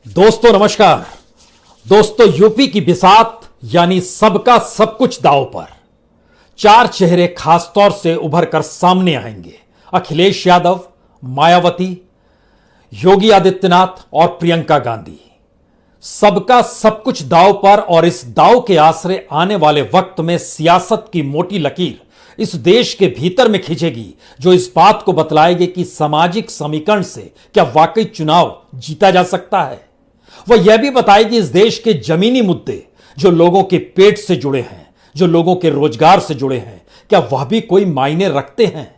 दोस्तों नमस्कार। दोस्तों यूपी की बिसात यानी सबका सब कुछ दांव पर। चार चेहरे खासतौर से उभर कर सामने आएंगे। अखिलेश यादव, मायावती, योगी आदित्यनाथ और प्रियंका गांधी। सबका सब कुछ दांव पर और इस दांव के आसरे आने वाले वक्त में सियासत की मोटी लकीर इस देश के भीतर में खींचेगी, जो इस बात को बतलाएगी कि सामाजिक समीकरण से क्या वाकई चुनाव जीता जा सकता है। वह यह भी बताएगी इस देश के जमीनी मुद्दे जो लोगों के पेट से जुड़े हैं, जो लोगों के रोजगार से जुड़े हैं, क्या वह भी कोई मायने रखते हैं।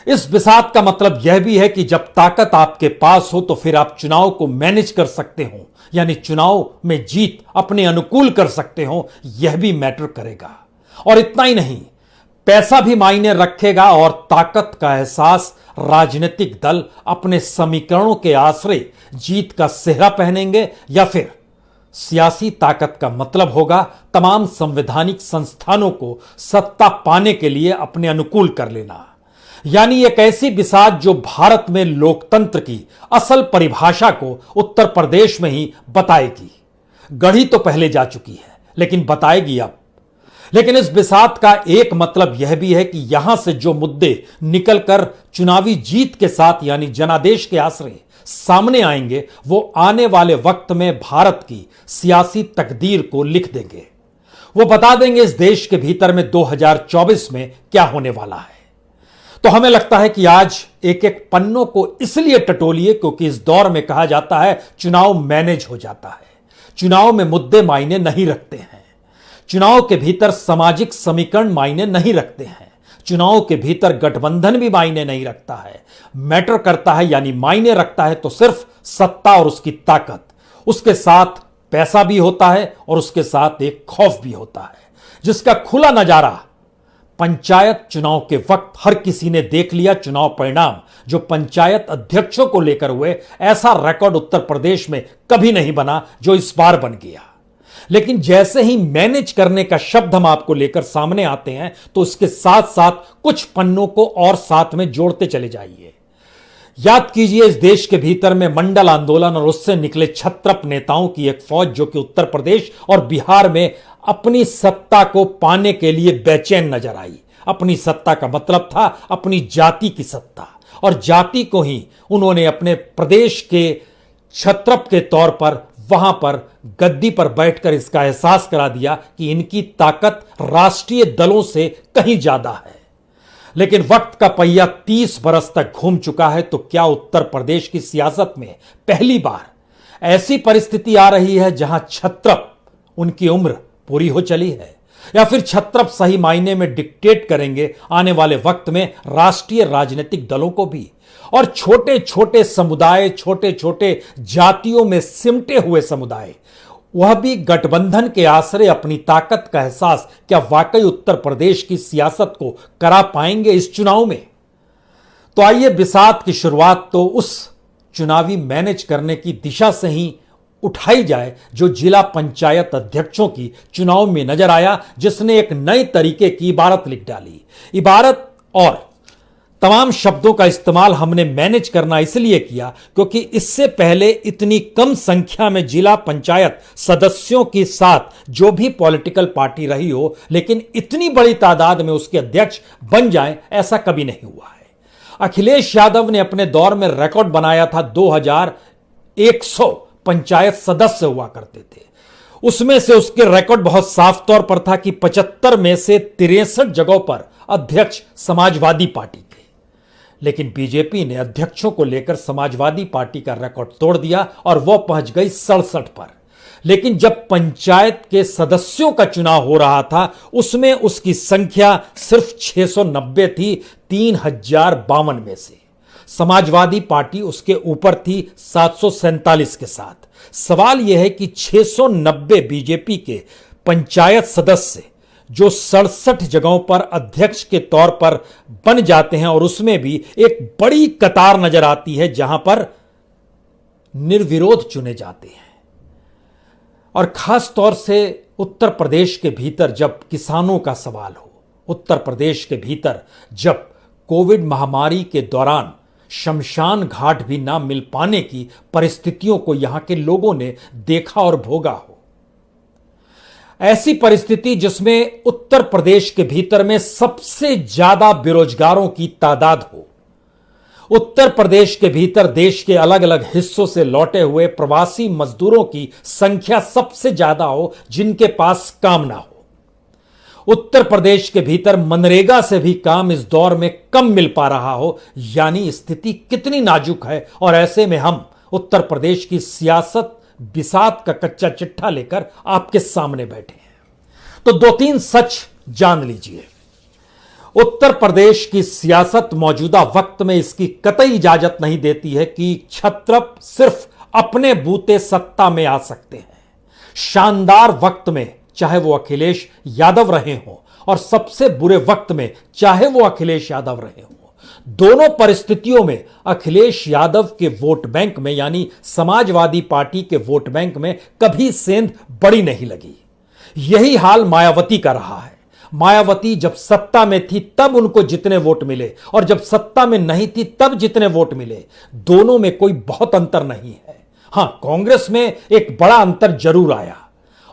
इस बिसात का मतलब यह भी है कि जब ताकत आपके पास हो तो फिर आप चुनाव को मैनेज कर सकते हो, यानी चुनाव में जीत अपने अनुकूल कर सकते हो, यह भी मैटर करेगा। और इतना ही नहीं, पैसा भी मायने रखेगा और ताकत का एहसास राजनीतिक दल अपने समीकरणों के आश्रय जीत का सेहरा पहनेंगे, या फिर सियासी ताकत का मतलब होगा तमाम संवैधानिक संस्थानों को सत्ता पाने के लिए अपने अनुकूल कर लेना। यानी एक ऐसी बिसात जो भारत में लोकतंत्र की असल परिभाषा को उत्तर प्रदेश में ही बताएगी। गढ़ी तो पहले जा चुकी है, लेकिन बताएगी अब। लेकिन इस बिसात का एक मतलब यह भी है कि यहां से जो मुद्दे निकलकर चुनावी जीत के साथ यानी जनादेश के आश्रय सामने आएंगे, वो आने वाले वक्त में भारत की सियासी तकदीर को लिख देंगे। वो बता देंगे इस देश के भीतर में 2024 में क्या होने वाला है। तो हमें लगता है कि आज एक एक पन्नों को इसलिए टटोलिए क्योंकि इस दौर में कहा जाता है चुनाव मैनेज हो जाता है। चुनाव में मुद्दे मायने नहीं रखते हैं। चुनाव के भीतर सामाजिक समीकरण मायने नहीं रखते हैं। चुनाव के भीतर गठबंधन भी मायने नहीं रखता है। मैटर करता है यानी मायने रखता है तो सिर्फ सत्ता और उसकी ताकत। उसके साथ पैसा भी होता है और उसके साथ एक खौफ भी होता है, जिसका खुला नजारा पंचायत चुनाव के वक्त हर किसी ने देख लिया। चुनाव परिणाम जो पंचायत अध्यक्षों को लेकर हुए, ऐसा रिकॉर्ड उत्तर प्रदेश में कभी नहीं बना जो इस बार बन गया। लेकिन जैसे ही मैनेज करने का शब्द हम आपको लेकर सामने आते हैं तो उसके साथ साथ कुछ पन्नों को और साथ में जोड़ते चले जाइए। याद कीजिए इस देश के भीतर में मंडल आंदोलन और उससे निकले छत्रप नेताओं की एक फौज जो कि उत्तर प्रदेश और बिहार में अपनी सत्ता को पाने के लिए बेचैन नजर आई। अपनी सत्ता का मतलब था अपनी जाति की सत्ता, और जाति को ही उन्होंने अपने प्रदेश के छत्रप के तौर पर वहां पर गद्दी पर बैठकर इसका एहसास करा दिया कि इनकी ताकत राष्ट्रीय दलों से कहीं ज्यादा है। लेकिन वक्त का पहिया 30 बरस तक घूम चुका है, तो क्या उत्तर प्रदेश की सियासत में पहली बार ऐसी परिस्थिति आ रही है जहां छत्रप उनकी उम्र पूरी हो चली है, या फिर छत्रप सही मायने में डिक्टेट करेंगे आने वाले वक्त में राष्ट्रीय राजनीतिक दलों को भी। और छोटे छोटे समुदाय, छोटे छोटे जातियों में सिमटे हुए समुदाय, वह भी गठबंधन के आश्रय अपनी ताकत का एहसास क्या वाकई उत्तर प्रदेश की सियासत को करा पाएंगे इस चुनाव में। तो आइए बिसात की शुरुआत तो उस चुनावी मैनेज करने की दिशा से ही उठाई जाए जो जिला पंचायत अध्यक्षों की चुनाव में नजर आया, जिसने एक नए तरीके की इबारत लिख डाली। इबारत और तमाम शब्दों का इस्तेमाल हमने मैनेज करना इसलिए किया क्योंकि इससे पहले इतनी कम संख्या में जिला पंचायत सदस्यों के साथ जो भी पॉलिटिकल पार्टी रही हो, लेकिन इतनी बड़ी तादाद में उसके अध्यक्ष बन जाएं, ऐसा कभी नहीं हुआ है। अखिलेश यादव ने अपने दौर में रिकॉर्ड बनाया था 2100 पंचायत सदस्य हुआ करते थे। उसमें से उसके रिकॉर्ड बहुत साफ तौर पर था कि 75 में से 63 जगहों पर अध्यक्ष समाजवादी पार्टी थे। लेकिन बीजेपी ने अध्यक्षों को लेकर समाजवादी पार्टी का रिकॉर्ड तोड़ दिया और वह पहुंच गई 67 पर। लेकिन जब पंचायत के सदस्यों का चुनाव हो रहा था उसमें उसकी संख्या सिर्फ 690 थी 3052 में से। समाजवादी पार्टी उसके ऊपर थी 747 के साथ। सवाल यह है कि 690 बीजेपी के पंचायत सदस्य जो 67 जगहों पर अध्यक्ष के तौर पर बन जाते हैं, और उसमें भी एक बड़ी कतार नजर आती है जहां पर निर्विरोध चुने जाते हैं। और खास तौर से उत्तर प्रदेश के भीतर जब किसानों का सवाल हो, उत्तर प्रदेश के भीतर जब कोविड महामारी के दौरान शमशान घाट भी ना मिल पाने की परिस्थितियों को यहां के लोगों ने देखा और भोगा हो। ऐसी परिस्थिति जिसमें उत्तर प्रदेश के भीतर में सबसे ज्यादा बेरोजगारों की तादाद हो, उत्तर प्रदेश के भीतर देश के अलग अलग हिस्सों से लौटे हुए प्रवासी मजदूरों की संख्या सबसे ज्यादा हो जिनके पास काम ना हो, उत्तर प्रदेश के भीतर मनरेगा से भी काम इस दौर में कम मिल पा रहा हो, यानी स्थिति कितनी नाजुक है। और ऐसे में हम उत्तर प्रदेश की सियासत बिसात का कच्चा चिट्ठा लेकर आपके सामने बैठे हैं। तो दो तीन सच जान लीजिए। उत्तर प्रदेश की सियासत मौजूदा वक्त में इसकी कतई इजाजत नहीं देती है कि क्षत्रप सिर्फ अपने बूते सत्ता में आ सकते हैं। शानदार वक्त में चाहे वो अखिलेश यादव रहे हों और सबसे बुरे वक्त में चाहे वो अखिलेश यादव रहे हों, दोनों परिस्थितियों में अखिलेश यादव के वोट बैंक में यानी समाजवादी पार्टी के वोट बैंक में कभी सेंध बड़ी नहीं लगी। यही हाल मायावती का रहा है। मायावती जब सत्ता में थी तब उनको जितने वोट मिले और जब सत्ता में नहीं थी तब जितने वोट मिले, दोनों में कोई बहुत अंतर नहीं है। हां, कांग्रेस में एक बड़ा अंतर जरूर आया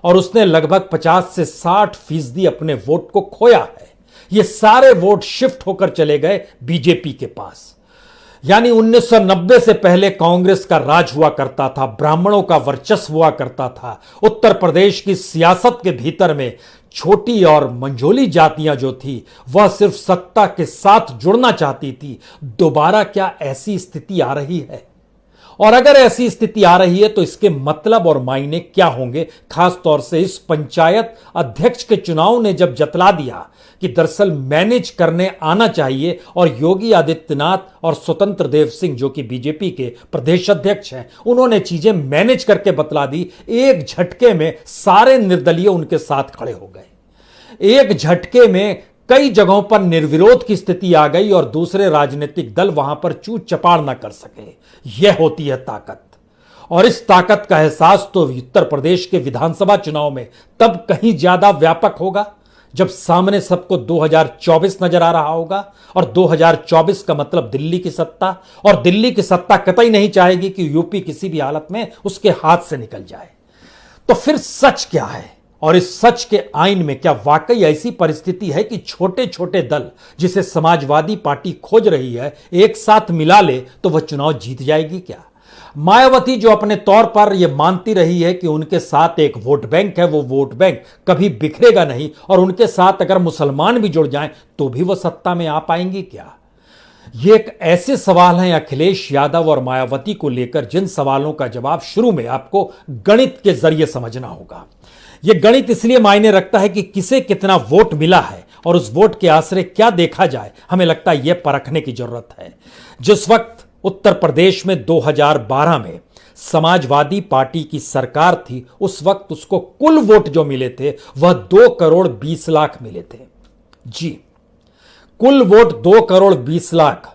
और उसने लगभग 50 से 60% अपने वोट को खोया है। ये सारे वोट शिफ्ट होकर चले गए बीजेपी के पास। यानी 1990 से पहले कांग्रेस का राज हुआ करता था, ब्राह्मणों का वर्चस्व हुआ करता था। उत्तर प्रदेश की सियासत के भीतर में छोटी और मंझोली जातियां जो थी वह सिर्फ सत्ता के साथ जुड़ना चाहती थी। दोबारा क्या ऐसी स्थिति आ रही है? और अगर ऐसी स्थिति आ रही है तो इसके मतलब और मायने क्या होंगे? खास तौर से इस पंचायत अध्यक्ष के चुनाव ने जब जतला दिया कि दरअसल मैनेज करने आना चाहिए और योगी आदित्यनाथ और स्वतंत्र देव सिंह जो कि बीजेपी के प्रदेश अध्यक्ष हैं, उन्होंने चीजें मैनेज करके बतला दी। एक झटके में सारे निर्दलीय उनके साथ खड़े हो गए। एक झटके में कई जगहों पर निर्विरोध की स्थिति आ गई और दूसरे राजनीतिक दल वहां पर चूत चपाड़ ना कर सके। यह होती है ताकत। और इस ताकत का एहसास तो उत्तर प्रदेश के विधानसभा चुनाव में तब कहीं ज्यादा व्यापक होगा जब सामने सबको 2024 नजर आ रहा होगा। और 2024 का मतलब दिल्ली की सत्ता, और दिल्ली की सत्ता कतई नहीं चाहेगी कि यूपी किसी भी हालत में उसके हाथ से निकल जाए। तो फिर सच क्या है? और इस सच के आईन में क्या वाकई ऐसी परिस्थिति है कि छोटे छोटे दल जिसे समाजवादी पार्टी खोज रही है एक साथ मिला ले तो वह चुनाव जीत जाएगी क्या? मायावती जो अपने तौर पर यह मानती रही है कि उनके साथ एक वोट बैंक है, वो वोट बैंक कभी बिखरेगा नहीं और उनके साथ अगर मुसलमान भी जुड़ जाएं तो भी वह सत्ता में आ पाएंगी क्या? ये एक ऐसे सवाल हैं अखिलेश यादव और मायावती को लेकर जिन सवालों का जवाब शुरू में आपको गणित के जरिए समझना होगा। यह गणित इसलिए मायने रखता है कि किसे कितना वोट मिला है और उस वोट के आश्रय क्या देखा जाए, हमें लगता है यह परखने की जरूरत है। जिस वक्त उत्तर प्रदेश में 2012 में समाजवादी पार्टी की सरकार थी, उस वक्त उसको कुल वोट जो मिले थे वह 2 करोड़ 20 लाख मिले थे। जी, कुल वोट 2 करोड़ 20 लाख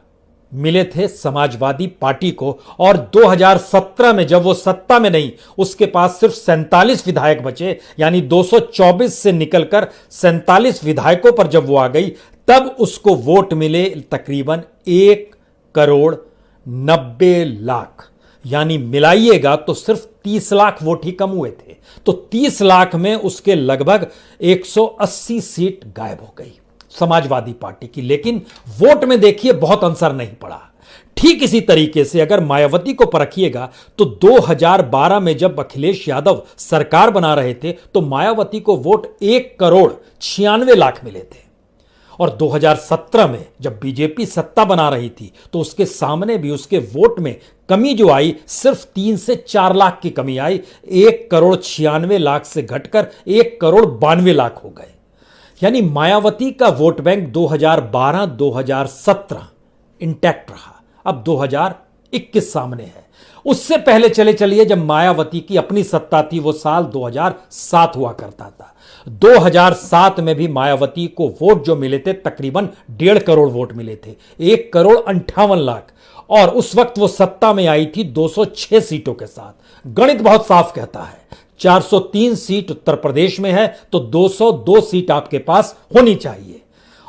मिले थे समाजवादी पार्टी को। और 2017 में जब वो सत्ता में नहीं, उसके पास सिर्फ 47 विधायक बचे, यानी 224 से निकलकर 47 विधायकों पर जब वो आ गई तब उसको वोट मिले तकरीबन 1 करोड़ 90 लाख। यानी मिलाइएगा तो सिर्फ 30 लाख वोट ही कम हुए थे। तो 30 लाख में उसके लगभग 180 सीट गायब हो गई समाजवादी पार्टी की। लेकिन वोट में देखिए बहुत अंतर नहीं पड़ा। ठीक इसी तरीके से अगर मायावती को परखिएगा तो 2012 में जब अखिलेश यादव सरकार बना रहे थे तो मायावती को वोट 1 करोड़ 96 लाख मिले थे। और 2017 में जब बीजेपी सत्ता बना रही थी तो उसके सामने भी उसके वोट में कमी जो आई सिर्फ 3 से 4 लाख की कमी आई। 1 करोड़ 96 लाख से घटकर 1 करोड़ 92 लाख हो गए। यानी मायावती का वोट बैंक 2012-2017 इंटैक्ट रहा। अब 2021 सामने है। उससे पहले चले चलिए जब मायावती की अपनी सत्ता थी वो साल 2007 हुआ करता था। 2007 में भी मायावती को वोट जो मिले थे तकरीबन 1.5 करोड़ वोट मिले थे, 1 करोड़ 58 लाख। और उस वक्त वो सत्ता में आई थी 206 सीटों के साथ। गणित बहुत साफ कहता है 403 सीट उत्तर प्रदेश में है तो 202 सीट आपके पास होनी चाहिए।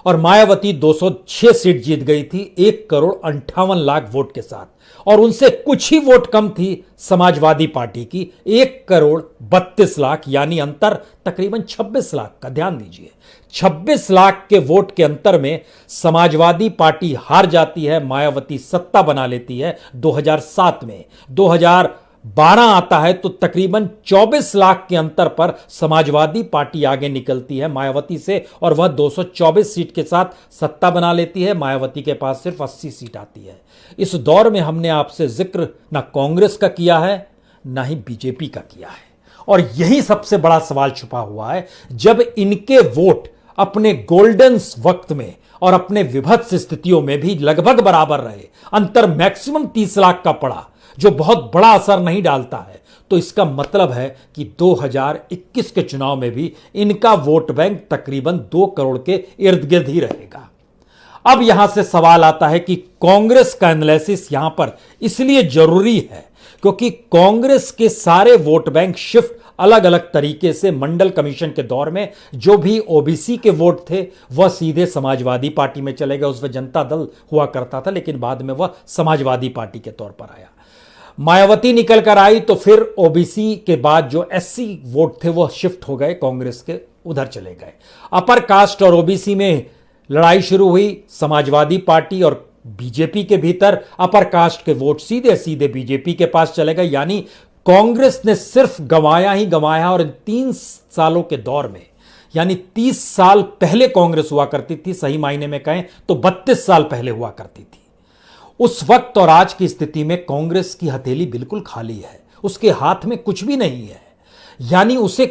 और मायावती 206 सीट जीत गई थी 1,58,00,000 वोट के साथ, और उनसे कुछ ही वोट कम थी समाजवादी पार्टी की 1,32,00,000, यानी अंतर तकरीबन 26 लाख का। ध्यान दीजिए, 26 लाख के वोट के अंतर में समाजवादी पार्टी हार जाती है, मायावती सत्ता बना लेती है 2007 में। 2012 आता है तो तकरीबन 24 लाख के अंतर पर समाजवादी पार्टी आगे निकलती है मायावती से, और वह 224 सीट के साथ सत्ता बना लेती है। मायावती के पास सिर्फ 80 सीट आती है। इस दौर में हमने आपसे जिक्र ना कांग्रेस का किया है ना ही बीजेपी का किया है, और यही सबसे बड़ा सवाल छुपा हुआ है। जब इनके वोट अपने गोल्डन वक्त में और अपने विभत्स स्थितियों में भी लगभग बराबर रहे, अंतर मैक्सिमम 30 लाख का पड़ा, जो बहुत बड़ा असर नहीं डालता है, तो इसका मतलब है कि 2021 के चुनाव में भी इनका वोट बैंक तकरीबन 2 करोड़ के इर्द गिर्द ही रहेगा। अब यहां से सवाल आता है कि कांग्रेस का एनालिसिस यहां पर इसलिए जरूरी है क्योंकि कांग्रेस के सारे वोट बैंक शिफ्ट अलग अलग तरीके से मंडल कमीशन के दौर में जो भी ओबीसी के वोट थे वह सीधे समाजवादी पार्टी में चले गए। उसमें जनता दल हुआ करता था, लेकिन बाद में वह समाजवादी पार्टी के तौर पर आया। मायावती निकल कर आई तो फिर ओबीसी के बाद जो एससी वोट थे वह शिफ्ट हो गए, कांग्रेस के उधर चले गए। अपर कास्ट और ओबीसी में लड़ाई शुरू हुई, समाजवादी पार्टी और बीजेपी के भीतर अपर कास्ट के वोट सीधे सीधे बीजेपी के पास चले गए। यानी कांग्रेस ने सिर्फ गंवाया ही गंवाया, और इन 3 सालों के दौर में, यानी 30 साल पहले कांग्रेस हुआ करती थी, सही मायने में कहें तो 32 साल पहले हुआ करती थी। उस वक्त और आज की स्थिति में कांग्रेस की हथेली बिल्कुल खाली है, उसके हाथ में कुछ भी नहीं है। यानी उसे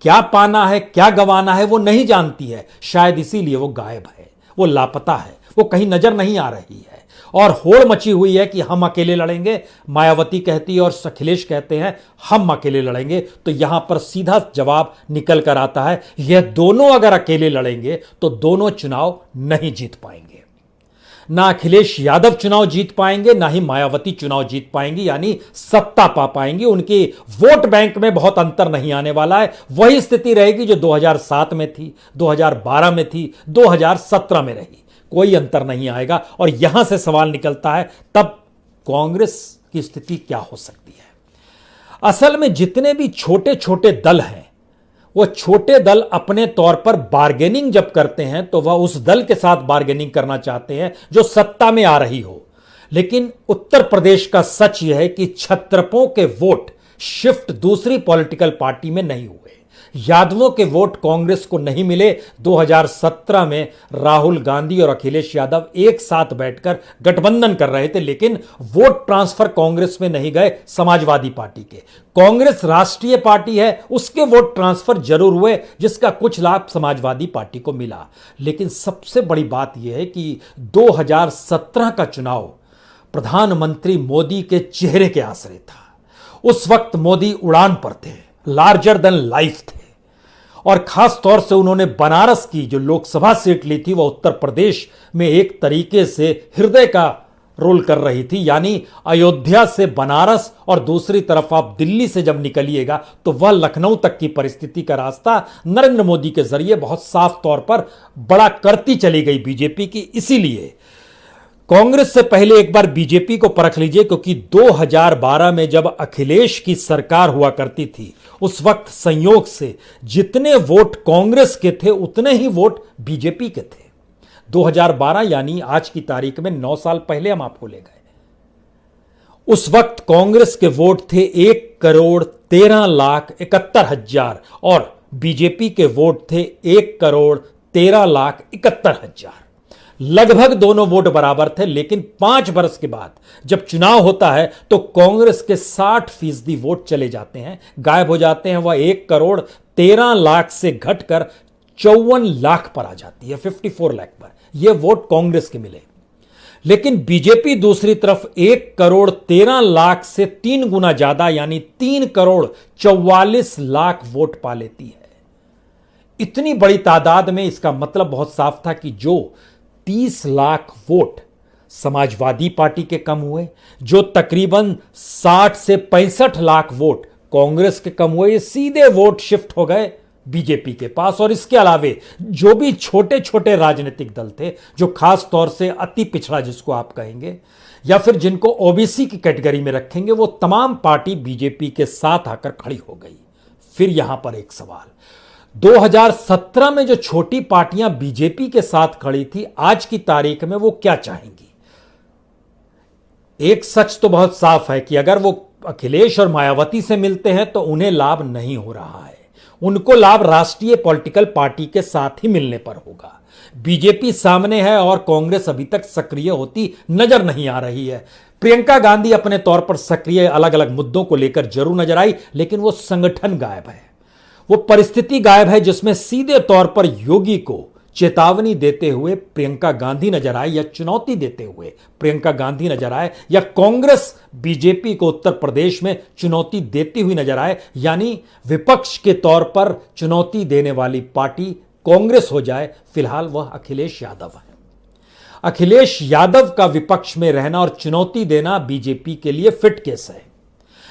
क्या पाना है क्या गंवाना है वो नहीं जानती है, शायद इसीलिए वो गायब है, वो लापता है, वो कहीं नजर नहीं आ रही है, और होड़ मची हुई है कि हम अकेले लड़ेंगे। मायावती कहती है और अखिलेश कहते हैं हम अकेले लड़ेंगे, तो यहां पर सीधा जवाब निकल कर आता है, यह दोनों अगर अकेले लड़ेंगे तो दोनों चुनाव नहीं जीत पाएंगे। ना अखिलेश यादव चुनाव जीत पाएंगे, ना ही मायावती चुनाव जीत पाएंगी, यानी सत्ता पा पाएंगी। उनके वोट बैंक में बहुत अंतर नहीं आने वाला है, वही स्थिति रहेगी जो 2007 में थी, 2012 में थी, 2017 में रही, कोई अंतर नहीं आएगा। और यहां से सवाल निकलता है तब कांग्रेस की स्थिति क्या हो सकती है। असल में जितने भी छोटे छोटे दल हैं, वो छोटे दल अपने तौर पर बार्गेनिंग जब करते हैं तो वह उस दल के साथ बार्गेनिंग करना चाहते हैं जो सत्ता में आ रही हो। लेकिन उत्तर प्रदेश का सच यह है कि क्षत्रपों के वोट शिफ्ट दूसरी पॉलिटिकल पार्टी में नहीं हुए। यादवों के वोट कांग्रेस को नहीं मिले। 2017 में राहुल गांधी और अखिलेश यादव एक साथ बैठकर गठबंधन कर रहे थे, लेकिन वोट ट्रांसफर कांग्रेस में नहीं गए, समाजवादी पार्टी के। कांग्रेस राष्ट्रीय पार्टी है, उसके वोट ट्रांसफर जरूर हुए, जिसका कुछ लाभ समाजवादी पार्टी को मिला। लेकिन सबसे बड़ी बात यह है कि 2017 का चुनाव प्रधानमंत्री मोदी के चेहरे के आसरे था। उस वक्त मोदी उड़ान पर थे, लार्जर देन लाइफ थे, और खास तौर से उन्होंने बनारस की जो लोकसभा सीट ली थी वह उत्तर प्रदेश में एक तरीके से हृदय का रोल कर रही थी। यानी अयोध्या से बनारस और दूसरी तरफ आप दिल्ली से जब निकलिएगा तो वह लखनऊ तक की परिस्थिति का रास्ता नरेंद्र मोदी के जरिए बहुत साफ तौर पर बड़ा करती चली गई बीजेपी की। इसीलिए कांग्रेस से पहले एक बार बीजेपी को परख लीजिए, क्योंकि 2012 में जब अखिलेश की सरकार हुआ करती थी उस वक्त संयोग से जितने वोट कांग्रेस के थे उतने ही वोट बीजेपी के थे। 2012 यानी आज की तारीख में 9 साल पहले हम आपको ले गए। उस वक्त कांग्रेस के वोट थे 1,13,71,000 और बीजेपी के वोट थे 1,13,71,000। लगभग दोनों वोट बराबर थे। लेकिन 5 वर्ष के बाद जब चुनाव होता है तो कांग्रेस के 60% वोट चले जाते हैं, गायब हो जाते हैं। वह 1,13,00,000 से घटकर 54 लाख पर आ जाती है, 54 लाख पर यह वोट कांग्रेस के मिले। लेकिन बीजेपी दूसरी तरफ 1,13,00,000 से 3 गुना ज्यादा यानी 3,44,00,000 वोट पा लेती है। इतनी बड़ी तादाद में इसका मतलब बहुत साफ था कि जो 30 लाख वोट समाजवादी पार्टी के कम हुए, जो तकरीबन 60 से 65 लाख वोट कांग्रेस के कम हुए, ये सीधे वोट शिफ्ट हो गए बीजेपी के पास। और इसके अलावे जो भी छोटे छोटे राजनीतिक दल थे, जो खास तौर से अति पिछड़ा जिसको आप कहेंगे, या फिर जिनको ओबीसी की कैटेगरी में रखेंगे, वो तमाम पार्टी बीजेपी के साथ आकर खड़ी हो गई। फिर यहां पर एक सवाल, 2017 में जो छोटी पार्टियां बीजेपी के साथ खड़ी थी, आज की तारीख में वो क्या चाहेंगी? एक सच तो बहुत साफ है कि अगर वो अखिलेश और मायावती से मिलते हैं तो उन्हें लाभ नहीं हो रहा है। उनको लाभ राष्ट्रीय पॉलिटिकल पार्टी के साथ ही मिलने पर होगा। बीजेपी सामने है और कांग्रेस अभी तक सक्रिय होती नजर नहीं आ रही है। प्रियंका गांधी अपने तौर पर सक्रिय अलग अलग मुद्दों को लेकर जरूर नजर आई, लेकिन वो संगठन गायब है, वो परिस्थिति गायब है जिसमें सीधे तौर पर योगी को चेतावनी देते हुए प्रियंका गांधी नजर आए, या चुनौती देते हुए प्रियंका गांधी नजर आए, या कांग्रेस बीजेपी को उत्तर प्रदेश में चुनौती देती हुई नजर आए। यानी विपक्ष के तौर पर चुनौती देने वाली पार्टी कांग्रेस हो जाए। फिलहाल वह अखिलेश यादव है। अखिलेश यादव का विपक्ष में रहना और चुनौती देना बीजेपी के लिए फिट केस है।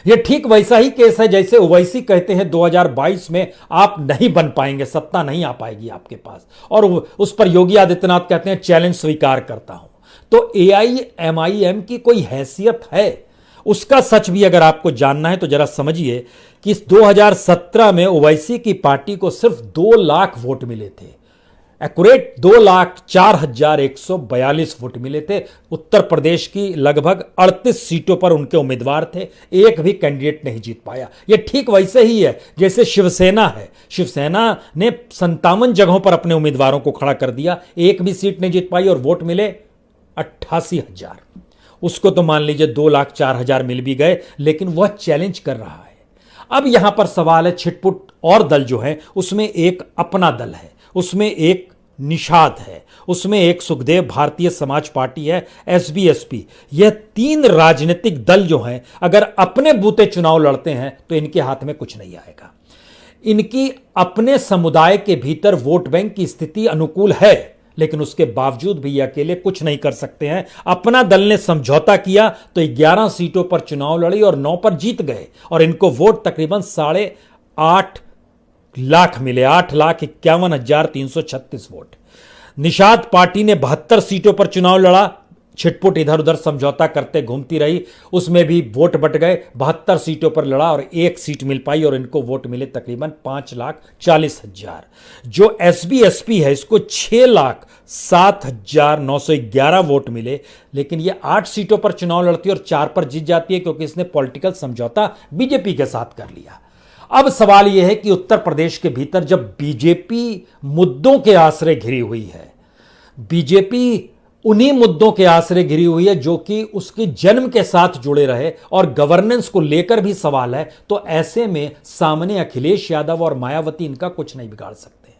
यह ठीक वैसा ही केस है जैसे ओवैसी कहते हैं 2022 में आप नहीं बन पाएंगे, सत्ता नहीं आ पाएगी आपके पास, और उस पर योगी आदित्यनाथ कहते हैं चैलेंज स्वीकार करता हूं। तो एआईएमआईएम की कोई हैसियत है? उसका सच भी अगर आपको जानना है तो जरा समझिए कि इस 2017 में ओवैसी की पार्टी को सिर्फ 2 लाख वोट मिले थे, एक्यूरेट 2,04,142 वोट मिले थे। उत्तर प्रदेश की लगभग 38 सीटों पर उनके उम्मीदवार थे, एक भी कैंडिडेट नहीं जीत पाया। यह ठीक वैसे ही है जैसे शिवसेना है। शिवसेना ने 57 जगहों पर अपने उम्मीदवारों को खड़ा कर दिया, एक भी सीट नहीं जीत पाई और वोट मिले 88,000। उसको तो मान लीजिए 2,04,000 मिल भी गए, लेकिन वह चैलेंज कर रहा है। अब यहां पर सवाल है, छिटपुट और दल जो है उसमें एक अपना दल है, उसमें एक निषाद है, उसमें एक सुखदेव भारतीय समाज पार्टी है, एसबीएसपी। यह 3 राजनीतिक दल जो हैं अगर अपने बूते चुनाव लड़ते हैं तो इनके हाथ में कुछ नहीं आएगा। इनकी अपने समुदाय के भीतर वोट बैंक की स्थिति अनुकूल है, लेकिन उसके बावजूद भी ये अकेले कुछ नहीं कर सकते हैं। अपना दल ने समझौता किया तो 11 सीटों पर चुनाव लड़ी और 9 पर जीत गए, और इनको वोट तकरीबन 8.5 लाख मिले, 8,51,336 वोट। निषाद पार्टी ने 72 सीटों पर चुनाव लड़ा, छिटपुट इधर उधर समझौता करते घूमती रही, उसमें भी वोट बट गए। 72 सीटों पर लड़ा और 1 सीट मिल पाई और इनको वोट मिले तकरीबन 5,40,000। जो एसबीएसपी है इसको 6,07,911 वोट मिले, लेकिन ये 8 सीटों पर चुनाव लड़ती है और 4 पर जीत जाती है क्योंकि इसने पॉलिटिकल समझौता बीजेपी के साथ कर लिया। अब सवाल यह है कि उत्तर प्रदेश के भीतर जब बीजेपी मुद्दों के आश्रय घिरी हुई है, बीजेपी उन्हीं मुद्दों के आश्रय घिरी हुई है जो कि उसके जन्म के साथ जुड़े रहे और गवर्नेंस को लेकर भी सवाल है, तो ऐसे में सामने अखिलेश यादव और मायावती इनका कुछ नहीं बिगाड़ सकते हैं।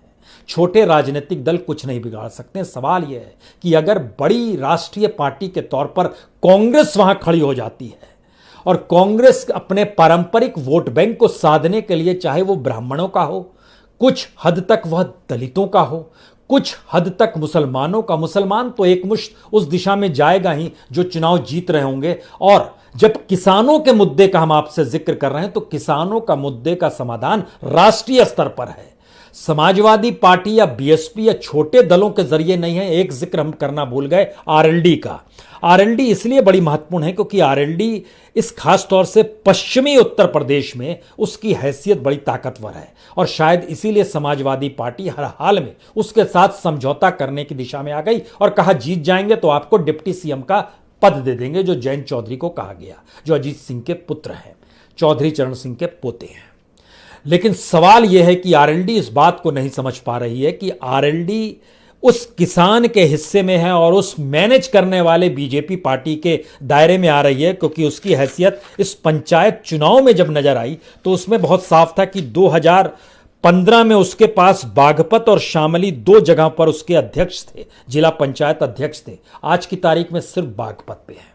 छोटे राजनीतिक दल कुछ नहीं बिगाड़ सकते। सवाल यह है कि अगर बड़ी राष्ट्रीय पार्टी के तौर पर कांग्रेस वहां खड़ी हो जाती है और कांग्रेस अपने पारंपरिक वोट बैंक को साधने के लिए, चाहे वो ब्राह्मणों का हो, कुछ हद तक वह दलितों का हो, कुछ हद तक मुसलमानों का, मुसलमान तो एकमुश्त उस दिशा में जाएगा ही जो चुनाव जीत रहे होंगे। और जब किसानों के मुद्दे का हम आपसे जिक्र कर रहे हैं तो किसानों का मुद्दे का समाधान राष्ट्रीय स्तर पर है। समाजवादी पार्टी या बीएसपी या छोटे दलों के जरिए नहीं है। एक जिक्र हम करना भूल गए आरएलडी का। आरएलडी इसलिए बड़ी महत्वपूर्ण है क्योंकि आरएलडी इस खास तौर से पश्चिमी उत्तर प्रदेश में उसकी हैसियत बड़ी ताकतवर है और शायद इसीलिए समाजवादी पार्टी हर हाल में उसके साथ समझौता करने की दिशा में आ गई और कहा जीत जाएंगे तो आपको डिप्टी सीएम का पद दे देंगे, जो जयंत चौधरी को कहा गया, जो अजीत सिंह के पुत्र हैं, चौधरी चरण सिंह के पोते हैं। लेकिन सवाल यह है कि आरएलडी इस बात को नहीं समझ पा रही है कि आरएलडी उस किसान के हिस्से में है और उस मैनेज करने वाले बीजेपी पार्टी के दायरे में आ रही है, क्योंकि उसकी हैसियत इस पंचायत चुनाव में जब नजर आई तो उसमें बहुत साफ था कि 2015 में उसके पास बागपत और शामली 2 जगह पर उसके अध्यक्ष थे, जिला पंचायत अध्यक्ष थे। आज की तारीख में सिर्फ बागपत पे है।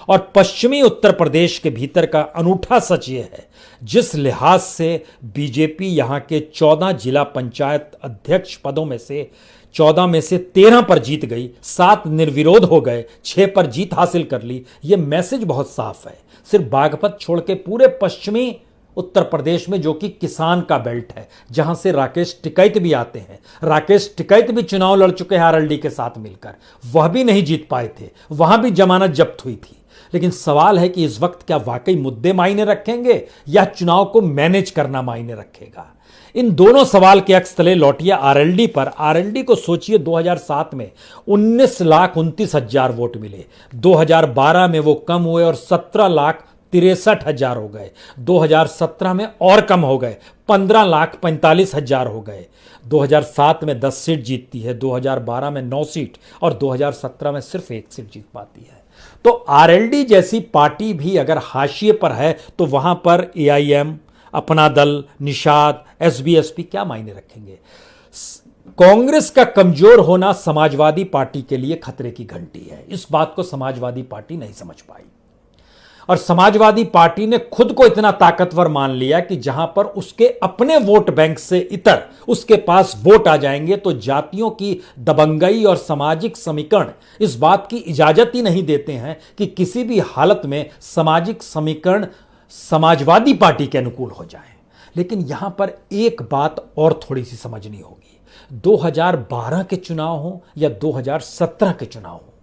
और पश्चिमी उत्तर प्रदेश के भीतर का अनूठा सच यह है, जिस लिहाज से बीजेपी यहां के 14 जिला पंचायत अध्यक्ष पदों में से 14 में से 13 पर जीत गई, 7 निर्विरोध हो गए, 6 पर जीत हासिल कर ली। यह मैसेज बहुत साफ है। सिर्फ बागपत छोड़ के पूरे पश्चिमी उत्तर प्रदेश में, जो कि किसान का बेल्ट है, जहां से राकेश टिकैत भी आते हैं। राकेश टिकैत भी चुनाव लड़ चुके हैं आरएलडी के साथ मिलकर, वह भी नहीं जीत पाए थे, वहां भी जमानत जब्त हुई थी। लेकिन सवाल है कि इस वक्त क्या वाकई मुद्दे मायने रखेंगे या चुनाव को मैनेज करना मायने रखेगा। इन दोनों सवाल के अक्स तले लौटिए आरएलडी पर। आरएलडी को सोचिए, 2007 में 19,29,000 वोट मिले, 2012 में वो कम हुए और 17,63,000 हो गए, 2017 में और कम हो गए, 15,45,000 हो गए। 2007 में 10 सीट जीतती है, 2012 में 9 सीट और 2017 में सिर्फ 1 सीट जीत पाती है। तो आरएलडी जैसी पार्टी भी अगर हाशिए पर है तो वहां पर एआईएम, अपना दल, निषाद, एसबीएसपी क्या मायने रखेंगे। कांग्रेस का कमजोर होना समाजवादी पार्टी के लिए खतरे की घंटी है। इस बात को समाजवादी पार्टी नहीं समझ पाई और समाजवादी पार्टी ने खुद को इतना ताकतवर मान लिया कि जहां पर उसके अपने वोट बैंक से इतर उसके पास वोट आ जाएंगे तो जातियों की दबंगई और सामाजिक समीकरण इस बात की इजाजत ही नहीं देते हैं कि किसी भी हालत में सामाजिक समीकरण समाजवादी पार्टी के अनुकूल हो जाए। लेकिन यहां पर एक बात और थोड़ी सी समझनी होगी, 2012 के चुनाव हो या 2017 के चुनाव हो,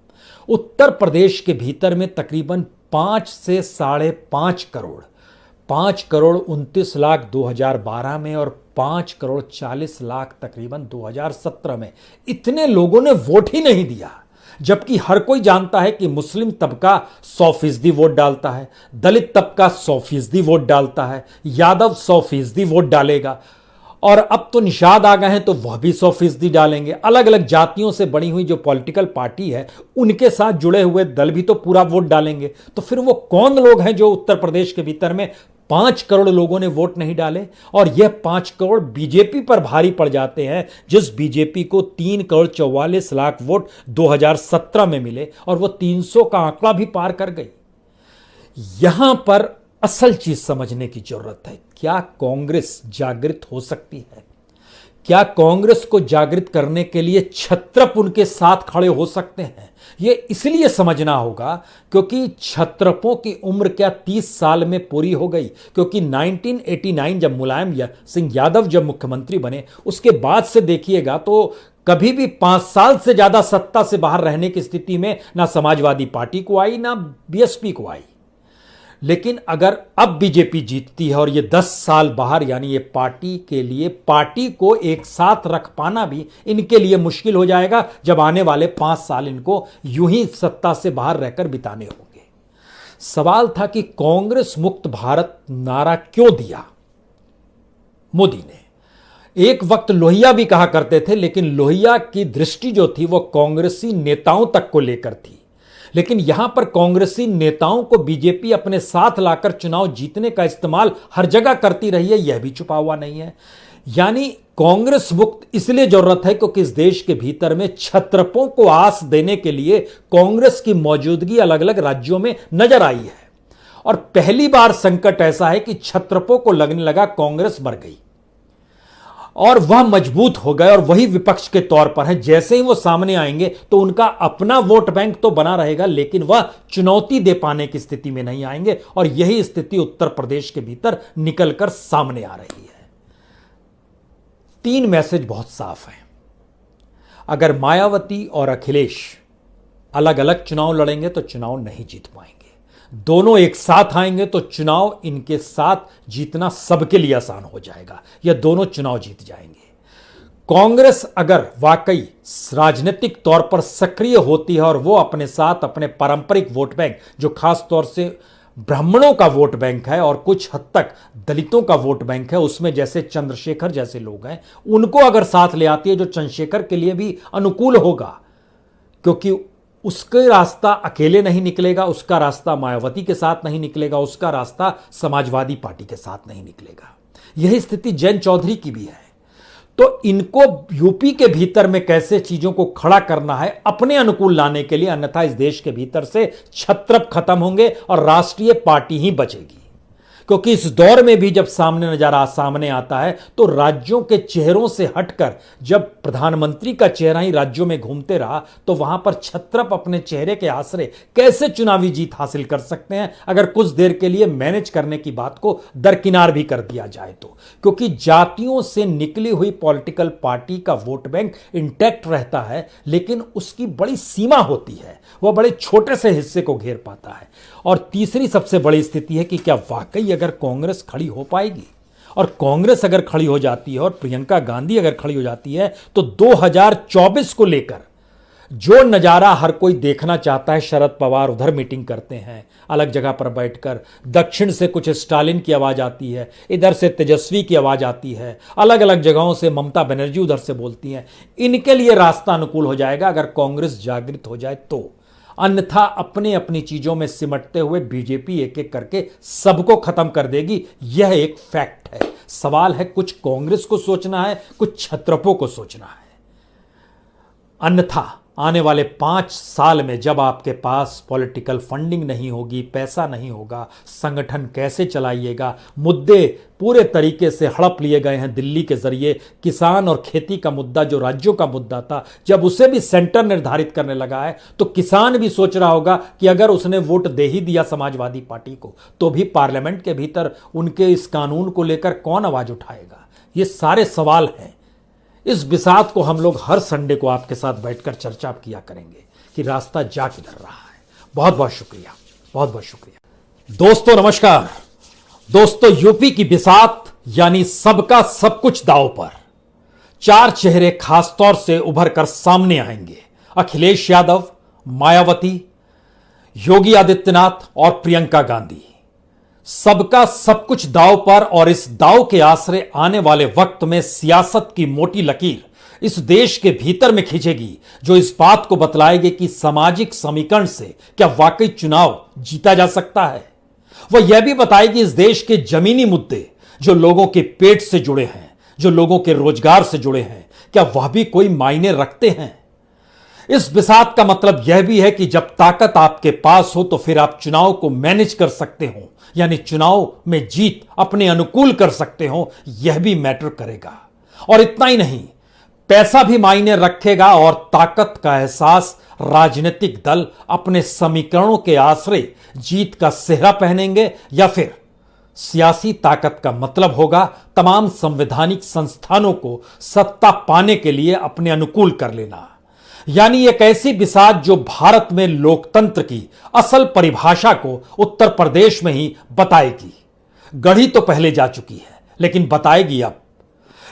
उत्तर प्रदेश के भीतर में तकरीबन 5 से 5.5 करोड़, 5 करोड़ 29 लाख 2012 में और 5 करोड़ 40 लाख तकरीबन 2017 में इतने लोगों ने वोट ही नहीं दिया। जबकि हर कोई जानता है कि मुस्लिम तबका 100% वोट डालता है, दलित तबका 100% वोट डालता है, यादव 100% वोट डालेगा और अब तो निषाद आ गए हैं तो वह भी 100% डालेंगे। अलग अलग जातियों से बनी हुई जो पॉलिटिकल पार्टी है उनके साथ जुड़े हुए दल भी तो पूरा वोट डालेंगे। तो फिर वो कौन लोग हैं जो उत्तर प्रदेश के भीतर में 5 करोड़ लोगों ने वोट नहीं डाले और यह 5 करोड़ बीजेपी पर भारी पड़ जाते हैं, जिस बीजेपी को 3 करोड़ 44 लाख वोट 2017 में मिले और वो 300 का आंकड़ा भी पार कर गई। यहां पर असल चीज समझने की जरूरत है। क्या कांग्रेस जागृत हो सकती है? क्या कांग्रेस को जागृत करने के लिए छत्रप उनके साथ खड़े हो सकते हैं? यह इसलिए समझना होगा क्योंकि छत्रपों की उम्र क्या 30 साल में पूरी हो गई? क्योंकि 1989 जब मुलायम सिंह यादव जब मुख्यमंत्री बने उसके बाद से देखिएगा तो कभी भी 5 साल से ज्यादा सत्ता से बाहर रहने की स्थिति में ना समाजवादी पार्टी को आई ना बीएसपी को आई। लेकिन अगर अब बीजेपी जीतती है और ये 10 साल बाहर, यानी ये पार्टी के लिए, पार्टी को एक साथ रख पाना भी इनके लिए मुश्किल हो जाएगा जब आने वाले 5 साल इनको यूं ही सत्ता से बाहर रहकर बिताने होंगे। सवाल था कि कांग्रेस मुक्त भारत नारा क्यों दिया मोदी ने। एक वक्त लोहिया भी कहा करते थे, लेकिन लोहिया की दृष्टि जो थी वो कांग्रेसी नेताओं तक को लेकर थी। लेकिन यहां पर कांग्रेसी नेताओं को बीजेपी अपने साथ लाकर चुनाव जीतने का इस्तेमाल हर जगह करती रही है, यह भी छुपा हुआ नहीं है। यानी कांग्रेस मुक्त इसलिए जरूरत है क्योंकि इस देश के भीतर में छत्रपों को आस देने के लिए कांग्रेस की मौजूदगी अलग अलग राज्यों में नजर आई है और पहली बार संकट ऐसा है कि छत्रपों को लगने लगा कांग्रेस मर गई और वह मजबूत हो गए और वही विपक्ष के तौर पर है। जैसे ही वो सामने आएंगे तो उनका अपना वोट बैंक तो बना रहेगा, लेकिन वह चुनौती दे पाने की स्थिति में नहीं आएंगे और यही स्थिति उत्तर प्रदेश के भीतर निकलकर सामने आ रही है। 3 मैसेज बहुत साफ हैं। अगर मायावती और अखिलेश अलग अलग चुनाव लड़ेंगे तो चुनाव नहीं जीत पाएंगे। दोनों एक साथ आएंगे तो चुनाव इनके साथ जीतना सबके लिए आसान हो जाएगा, यह दोनों चुनाव जीत जाएंगे। कांग्रेस अगर वाकई राजनीतिक तौर पर सक्रिय होती है और वो अपने साथ अपने पारंपरिक वोट बैंक, जो खास तौर से ब्राह्मणों का वोट बैंक है और कुछ हद तक दलितों का वोट बैंक है, उसमें जैसे चंद्रशेखर जैसे लोग हैं, उनको अगर साथ ले आती है, जो चंद्रशेखर के लिए भी अनुकूल होगा, क्योंकि उसका रास्ता अकेले नहीं निकलेगा, उसका रास्ता मायावती के साथ नहीं निकलेगा, उसका रास्ता समाजवादी पार्टी के साथ नहीं निकलेगा। यही स्थिति जैन चौधरी की भी है। तो इनको यूपी के भीतर में कैसे चीजों को खड़ा करना है अपने अनुकूल लाने के लिए, अन्यथा इस देश के भीतर से छत्रप खत्म होंगे और राष्ट्रीय पार्टी ही बचेगी। क्योंकि इस दौर में भी जब सामने आता है तो राज्यों के चेहरों से हटकर जब प्रधानमंत्री का चेहरा ही राज्यों में घूमते रहा तो वहां पर छत्रप अपने चेहरे के आसरे कैसे चुनावी जीत हासिल कर सकते हैं, अगर कुछ देर के लिए मैनेज करने की बात को दरकिनार भी कर दिया जाए तो। क्योंकि जातियों से निकली हुई पॉलिटिकल पार्टी का वोट बैंक इंटैक्ट रहता है, लेकिन उसकी बड़ी सीमा होती है, वह बड़े छोटे से हिस्से को घेर पाता है। और तीसरी सबसे बड़ी स्थिति है कि क्या वाकई अगर कांग्रेस खड़ी हो पाएगी, और कांग्रेस अगर खड़ी हो जाती है और प्रियंका गांधी अगर खड़ी हो जाती है तो 2024 को लेकर जो नजारा हर कोई देखना चाहता है, शरद पवार उधर मीटिंग करते हैं अलग जगह पर बैठकर, दक्षिण से कुछ स्टालिन की आवाज आती है, इधर से तेजस्वी की आवाज आती है, अलग अलग जगहों से ममता बनर्जी उधर से बोलती हैं, इनके लिए रास्ता अनुकूल हो जाएगा अगर कांग्रेस जागृत हो जाए तो। अन्यथा अपने अपनी चीजों में सिमटते हुए बीजेपी एक एक करके सबको खत्म कर देगी, यह एक फैक्ट है। सवाल है कुछ कांग्रेस को सोचना है, कुछ छत्रपों को सोचना है। अन्यथा आने वाले 5 साल में जब आपके पास पॉलिटिकल फंडिंग नहीं होगी, पैसा नहीं होगा, संगठन कैसे चलाइएगा, मुद्दे पूरे तरीके से हड़प लिए गए हैं दिल्ली के जरिए। किसान और खेती का मुद्दा जो राज्यों का मुद्दा था, जब उसे भी सेंटर निर्धारित करने लगा है तो किसान भी सोच रहा होगा कि अगर उसने वोट दे ही दिया समाजवादी पार्टी को तो भी पार्लियामेंट के भीतर उनके इस कानून को लेकर कौन आवाज उठाएगा। ये सारे सवाल हैं। इस बिसात को हम लोग हर संडे को आपके साथ बैठकर चर्चा किया करेंगे कि रास्ता जा किधर रहा है। बहुत बहुत शुक्रिया, बहुत बहुत शुक्रिया। दोस्तों नमस्कार। दोस्तों यूपी की बिसात यानी सबका सब कुछ दांव पर 4 चेहरे खासतौर से उभर कर सामने आएंगे। अखिलेश यादव, मायावती, योगी आदित्यनाथ और प्रियंका गांधी। सबका सब कुछ दांव पर, और इस दांव के आसरे आने वाले वक्त में सियासत की मोटी लकीर इस देश के भीतर में खींचेगी, जो इस बात को बतलाएगी कि सामाजिक समीकरण से क्या वाकई चुनाव जीता जा सकता है। वह यह भी बताएगी इस देश के जमीनी मुद्दे जो लोगों के पेट से जुड़े हैं, जो लोगों के रोजगार से जुड़े हैं, क्या वह भी कोई मायने रखते हैं। इस बिसात का मतलब यह भी है कि जब ताकत आपके पास हो तो फिर आप चुनाव को मैनेज कर सकते हो, यानी चुनाव में जीत अपने अनुकूल कर सकते हो, यह भी मैटर करेगा। और इतना ही नहीं, पैसा भी मायने रखेगा और ताकत का एहसास राजनीतिक दल अपने समीकरणों के आसरे जीत का सेहरा पहनेंगे, या फिर सियासी ताकत का मतलब होगा तमाम संवैधानिक संस्थानों को सत्ता पाने के लिए अपने अनुकूल कर लेना। यानी एक ऐसी बिसात जो भारत में लोकतंत्र की असल परिभाषा को उत्तर प्रदेश में ही बताएगी। गढ़ी तो पहले जा चुकी है, लेकिन बताएगी अब।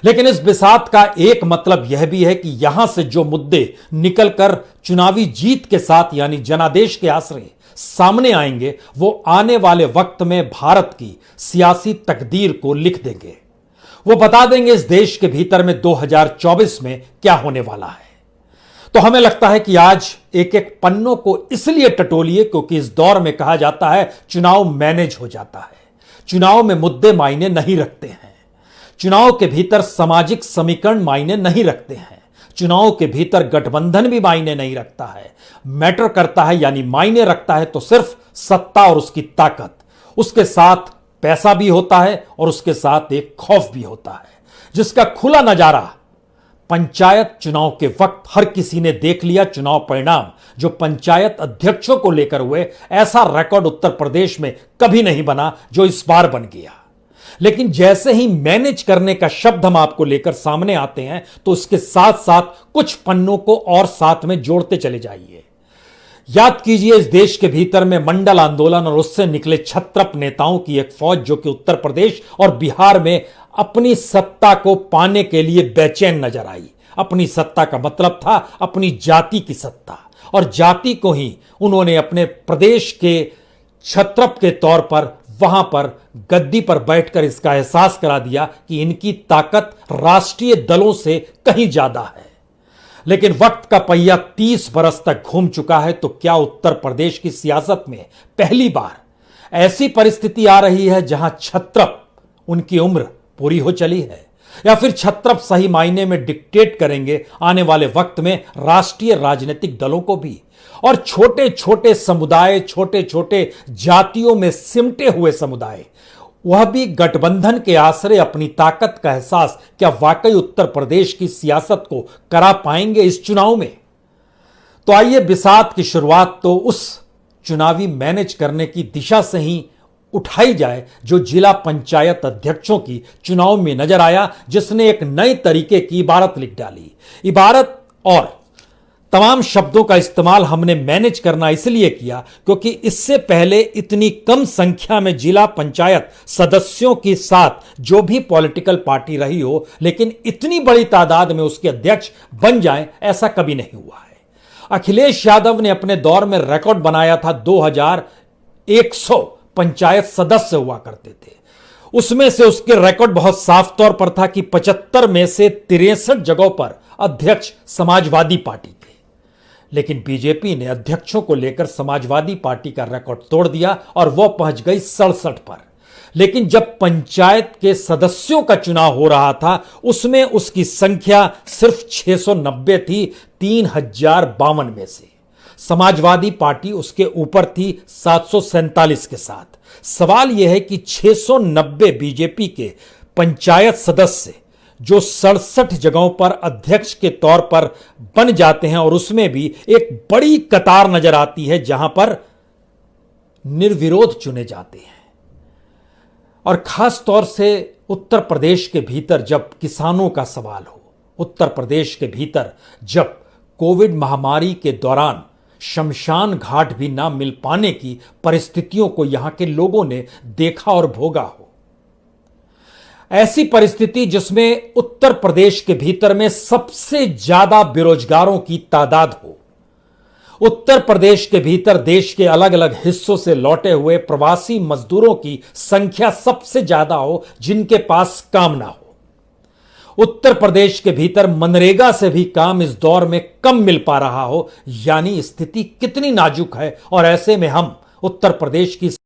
लेकिन इस बिसात का एक मतलब यह भी है कि यहां से जो मुद्दे निकलकर चुनावी जीत के साथ यानी जनादेश के आसरे सामने आएंगे, वो आने वाले वक्त में भारत की सियासी तकदीर को लिख देंगे। वो बता देंगे इस देश के भीतर में 2024 में क्या होने वाला है। तो हमें लगता है कि आज एक एक पन्नों को इसलिए टटोलिए क्योंकि इस दौर में कहा जाता है चुनाव मैनेज हो जाता है। चुनाव में मुद्दे मायने नहीं रखते हैं, चुनाव के भीतर सामाजिक समीकरण मायने नहीं रखते हैं, चुनाव के भीतर गठबंधन भी मायने नहीं रखता है। मैटर करता है यानी मायने रखता है तो सिर्फ सत्ता और उसकी ताकत, उसके साथ पैसा भी होता है और उसके साथ एक खौफ भी होता है, जिसका खुला नजारा पंचायत चुनाव के वक्त हर किसी ने देख लिया। चुनाव परिणाम जो पंचायत अध्यक्षों को लेकर हुए, ऐसा रिकॉर्ड उत्तर प्रदेश में कभी नहीं बना जो इस बार बन गया। लेकिन जैसे ही मैनेज करने का शब्द हम आपको लेकर सामने आते हैं तो उसके साथ साथ कुछ पन्नों को और साथ में जोड़ते चले जाइए। याद कीजिए इस देश के भीतर में मंडल आंदोलन और उससे निकले छत्रप नेताओं की एक फौज जो कि उत्तर प्रदेश और बिहार में अपनी सत्ता को पाने के लिए बेचैन नजर आई। अपनी सत्ता का मतलब था अपनी जाति की सत्ता, और जाति को ही उन्होंने अपने प्रदेश के छत्रप के तौर पर वहां पर गद्दी पर बैठकर इसका एहसास करा दिया कि इनकी ताकत राष्ट्रीय दलों से कहीं ज्यादा है। लेकिन वक्त का पहिया 30 बरस तक घूम चुका है, तो क्या उत्तर प्रदेश की सियासत में पहली बार ऐसी परिस्थिति आ रही है जहां छत्रप उनकी उम्र पूरी हो चली है, या फिर छत्रप सही मायने में डिक्टेट करेंगे आने वाले वक्त में राष्ट्रीय राजनीतिक दलों को भी। और छोटे छोटे समुदाय, छोटे छोटे जातियों में सिमटे हुए समुदाय, वह भी गठबंधन के आश्रय अपनी ताकत का एहसास क्या वाकई उत्तर प्रदेश की सियासत को करा पाएंगे इस चुनाव में? तो आइए बिसात की शुरुआत तो उस चुनावी मैनेज करने की दिशा से ही उठाई जाए जो जिला पंचायत अध्यक्षों की चुनाव में नजर आया, जिसने एक नए तरीके की इबारत लिख डाली। इबारत और तमाम शब्दों का इस्तेमाल हमने मैनेज करना इसलिए किया क्योंकि इससे पहले इतनी कम संख्या में जिला पंचायत सदस्यों के साथ जो भी पॉलिटिकल पार्टी रही हो, लेकिन इतनी बड़ी तादाद में उसके अध्यक्ष बन जाएं, ऐसा कभी नहीं हुआ है। अखिलेश यादव ने अपने दौर में रिकॉर्ड बनाया था। 2100 पंचायत सदस्य हुआ करते थे। उसमें से उसके रिकॉर्ड बहुत साफ तौर पर था कि 75 में से 63 जगहों पर अध्यक्ष समाजवादी पार्टी थे। लेकिन बीजेपी ने अध्यक्षों को लेकर समाजवादी पार्टी का रिकॉर्ड तोड़ दिया और वह पहुंच गई 67 पर। लेकिन जब पंचायत के सदस्यों का चुनाव हो रहा था, उसमें उसकी संख्या सिर्फ 690 थी 3052 में से। समाजवादी पार्टी उसके ऊपर थी 747 के साथ। सवाल यह है कि 690 बीजेपी के पंचायत सदस्य जो 67 जगहों पर अध्यक्ष के तौर पर बन जाते हैं, और उसमें भी एक बड़ी कतार नजर आती है जहां पर निर्विरोध चुने जाते हैं। और खास तौर से उत्तर प्रदेश के भीतर जब किसानों का सवाल हो, उत्तर प्रदेश के भीतर जब कोविड महामारी के दौरान शमशान घाट भी ना मिल पाने की परिस्थितियों को यहां के लोगों ने देखा और भोगा हो, ऐसी परिस्थिति जिसमें उत्तर प्रदेश के भीतर में सबसे ज्यादा बेरोजगारों की तादाद हो, उत्तर प्रदेश के भीतर देश के अलग अलग हिस्सों से लौटे हुए प्रवासी मजदूरों की संख्या सबसे ज्यादा हो जिनके पास काम ना हो, उत्तर प्रदेश के भीतर मनरेगा से भी काम इस दौर में कम मिल पा रहा हो, यानी स्थिति कितनी नाजुक है। और ऐसे में हम उत्तर प्रदेश की